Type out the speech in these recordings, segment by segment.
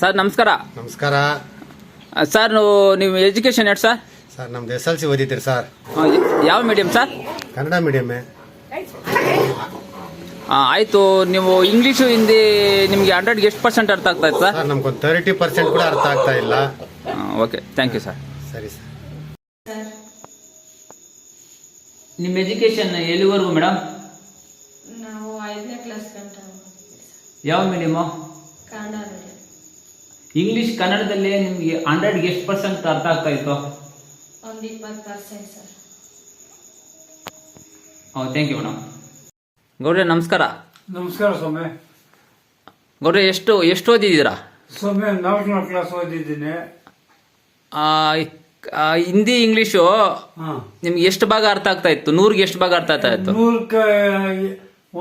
Sir ನಮಸ್ಕಾರ. ನಮಸ್ಕಾರ sir ನೀವು ಎಜುಕೇಶನ್ ಎಷ್ಟು ಸರ್? ಸರ್ ನಮ್ದು SLC ಓದಿದ್ದೀರಿ ಸರ್. ಯಾವ ಮೀಡಿಯಂ ಸರ್? ಕನ್ನಡ ಮೀಡಿಯಮ್ಮೇ. ಆಯಿತು. ನೀವು ಇಂಗ್ಲೀಷು ಹಿಂದಿ ನಿಮಗೆ 100ಗೆ ಎಷ್ಟು ಪರ್ಸೆಂಟ್ ಅರ್ಥ ಆಗ್ತಾ ಇತ್ತು ಸರ್? ಸರ್ ನಮ್ಗೊಂದು 30% ಕೂಡ ಅರ್ಥ ಆಗ್ತಾ ಇಲ್ಲ. Okay, thank you sir. ಸರಿ ಸರ್. ನಿಮ್ಮ ಎಜುಕೇಶನ್ ಎಲ್ಲಿವರೆಗೂ ಮೇಡಮ್? ನಾವು 5ನೇ ಕ್ಲಾಸ್ ಗಂಟ. ಯಾವ ಮೀಡಿಯಮು? ಕನ್ನಡ ಮೀಡಿಯಂ. ಇಂಗ್ಲೀಷ್ ಕನ್ನಡದಲ್ಲಿ ನಿಮಗೆ 100ಗೆ ಎಷ್ಟು ಪರ್ಸೆಂಟ್ ಅರ್ಥ ಆಗ್ತಾ ಇತ್ತು? ಒಂದು 20% ಸರ್. Thank you madam. ಗೌಡ್ರೆ ನಮಸ್ಕಾರ. ನಮಸ್ಕಾರ ಸ್ವಾಮಿ. ಗೌಡ್ರೆ ಎಷ್ಟು ಓದಿದ್ದೀರಾ? ಸ್ವಾಮಿ 4ನೇ ಕ್ಲಾಸ್ ಓದಿದ್ದೀನಿ. ಹಿಂದಿ ಇಂಗ್ಲೀಷು ನಿಮ್ಗೆ ಎಷ್ಟು ಭಾಗ ಅರ್ಥ ಆಗ್ತಾ ಇತ್ತು? 100ಗೆ ಎಷ್ಟು ಭಾಗ ಅರ್ಥ ಆಗ್ತಾ ಇತ್ತು? 100ಕ್ಕೆ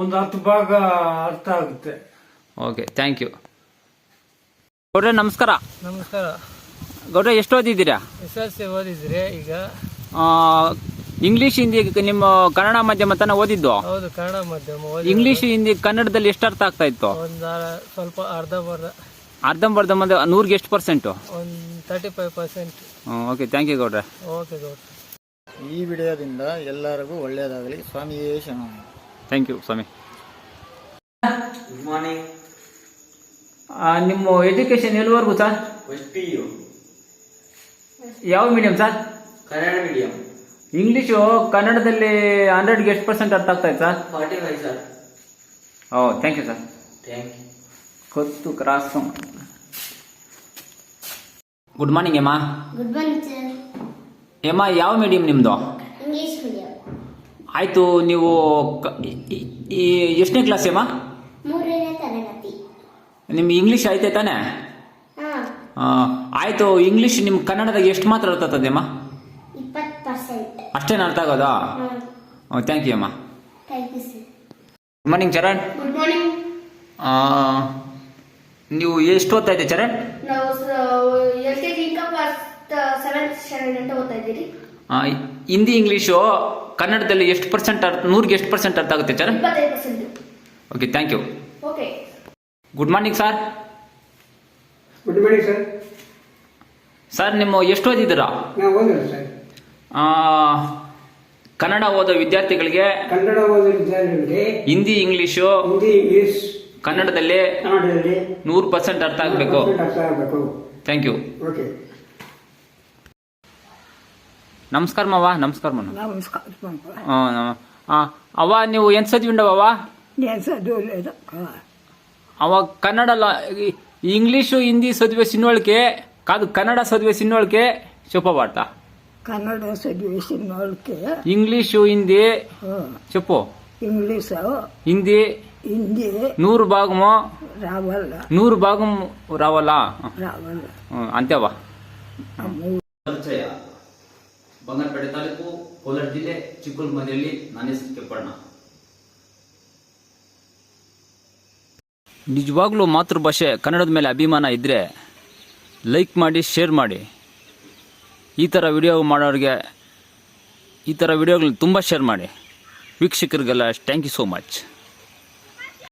ಒಂದು 10 ಭಾಗ ಅರ್ಥ ಆಗುತ್ತೆ. Okay, thank you. ಗೌಡ್ರೆ ನಮಸ್ಕಾರ. ನಮಸ್ಕಾರ. ಗೌಡ್ರೆ ಎಷ್ಟು ಓದಿದ್ದೀರಾ? SLC ಓದಿದ್ರಿ. ಈಗ ಇಂಗ್ಲೀಷ್ ಹಿಂದಿ ನಿಮ್ಮ ಕನ್ನಡ ಮಾಧ್ಯಮ ತಾನೇ ಓದಿದ್ದು? ಹೌದು, ಕನ್ನಡ ಮಾಧ್ಯಮ. ಇಂಗ್ಲೀಷ್ ಹಿಂದಿ ಕನ್ನಡದಲ್ಲಿ ಎಷ್ಟು ಅರ್ಥ ಆಗ್ತಾ ಇತ್ತು? ಒಂದು ಸ್ವಲ್ಪ ಅರ್ಧಂಬರ್ಧ. ಅಂದ್ರೆ 100ಗೆ ಎಷ್ಟು ಪರ್ಸೆಂಟು? ಒಂದು 35%. ಓಕೆ, ಥ್ಯಾಂಕ್ ಯು ಗೌಡ್ರೆ. ಓಕೆ ಗೌಡ್ರೆ. ಈ ವಿಡಿಯೋದಿಂದ ಎಲ್ಲರಿಗೂ ಒಳ್ಳೆಯದಾಗಲಿ. ಸ್ವಾಮಿಯೇ ಶರಣ. ಥ್ಯಾಂಕ್ ಯು ಸ್ವಾಮಿ. Good morning. ನಿಮ್ಮ ಎಜುಕೇಶನ್ ಎಲ್ಲಿವರೆಗೂ ಸರ್? PU. ಯಾವ medium sir? Kannada medium. English ಕನ್ನಡದಲ್ಲಿ 100ಗೆ ಎಷ್ಟು ಪರ್ಸೆಂಟ್ ಅರ್ಥ ಆಗ್ತಾ ಇತ್ತು sir? 45 sir. Thank you sir. Thank you. ಕೊತ್ತು ಕ್ರಾಸ್. ಗುಡ್ ಮಾರ್ನಿಂಗ್ ಎಮ್ಮ. Good morning sir. ಎಮ್ಮ ಯಾವ ಮೀಡಿಯಂ ನಿಮ್ಮದು? English medium. ಆಯಿತು. ನೀವು ಎಷ್ಟನೇ ಕ್ಲಾಸ್ ಎಮ್ಮ? 3ನೇ ತರಗತಿ. ನಿಮ್ಗೆ ಇಂಗ್ಲೀಷ್ ಆಯ್ತೆ ತಾನೆ? ಆಯಿತು. ಇಂಗ್ಲೀಷ್ ನಿಮ್ಮ ಕನ್ನಡದಾಗ ಎಷ್ಟು ಮಾತ್ರ ಅರ್ಥ ಆಗ್ತದೆಮ್ಮ? 20%. ಅಷ್ಟೇನು ಅರ್ಥ ಆಗೋದಾ? ಥ್ಯಾಂಕ್ ಯು ಅಮ್ಮ. Thank you sir. Good morning Charan. Good morning. ನೀವು ಎಷ್ಟು ಓದ್ತಾ ಇದ್ದೆ ಚರಣ್? ನಾವು LKG ಕ್ಲಾಸ್ 7th ಸ್ಟ್ಯಾಂಡರ್ಡ್ ಅಂತ ಓದ್ತಾ ಇದ್ದೀರಿ. ಹಿಂದಿ ಇಂಗ್ಲೀಷು ಕನ್ನಡದಲ್ಲಿ ಎಷ್ಟು ಪರ್ಸೆಂಟ್ 100ಗೆ ಎಷ್ಟು ಪರ್ಸೆಂಟ್ ಅರ್ಥ ಆಗುತ್ತೆ Charan? 25%. Okay, thank you. Okay. Good morning sir. Good morning sir. Sir ನಿಮ್ಮ ಎಷ್ಟು ಓದಿದ್ದೀರಾ? ನಾವು ಓದಿಲ್ಲ ಸರ್. ಕನ್ನಡ ಓದೋ ವಿದ್ಯಾರ್ಥಿಗಳಿಗೆ ಕನ್ನಡ ಓದೋ ವಿದ್ಯಾರ್ಥಿಗಳಿಗೆ ಹಿಂದಿ ಇಂಗ್ಲೀಷು ಇಂಗ್ಲಿಷ್ ಕನ್ನಡದಲ್ಲಿ 100% ಅರ್ಥ ಆಗಬೇಕು. ಅರ್ಥ ಆಗಬೇಕು. Thank you. ಓಕೆ. ನಮಸ್ಕಾರ ಮಾವ. ನಮಸ್ಕಾರ ಮನ. ನಮಸ್ಕಾರ. ಅವ ನೀವು ಏನು ಚదివిండవ? నేను చదువులేదు. అవ కన్నడ ఇంగ్లీషు హిందీ చదివే సిన్నోళ్ళకి కాదు, కన్నడ చదివే సిన్నోళ్ళకి చెప్పబడతా. కన్నడ చదివేసిన వాళ్ళకి ఇంగ్లీషు హిందీ చెప్పు. ఇంగ్లీష్ హిందీ 100 భాగము రావాలా? 100 భాగం రావాలా? అంతేవా? ಪರಿಚಯ. ಬಂಗಾರಪೇಟೆ ತಾಲೂಕು, ಕೋಲಾರ ಜಿಲ್ಲೆ, ಚಿಕ್ಕುಲ್ಮನೆಯಲ್ಲಿ ನನ್ನ ಹೆಸರು ಕೆಪ್ಪಣ್ಣ. ನಿಜವಾಗ್ಲೂ ಮಾತೃಭಾಷೆ ಕನ್ನಡದ ಮೇಲೆ ಅಭಿಮಾನ ಇದ್ದರೆ ಲೈಕ್ ಮಾಡಿ, ಶೇರ್ ಮಾಡಿ. ಈ ಥರ ವಿಡಿಯೋ ಮಾಡೋರಿಗೆ ಈ ಥರ ವಿಡಿಯೋಗಳನ್ನ ತುಂಬ ಶೇರ್ ಮಾಡಿ. ವೀಕ್ಷಕರಿಗೆಲ್ಲ ಥ್ಯಾಂಕ್ ಯು ಸೋ ಮಚ್.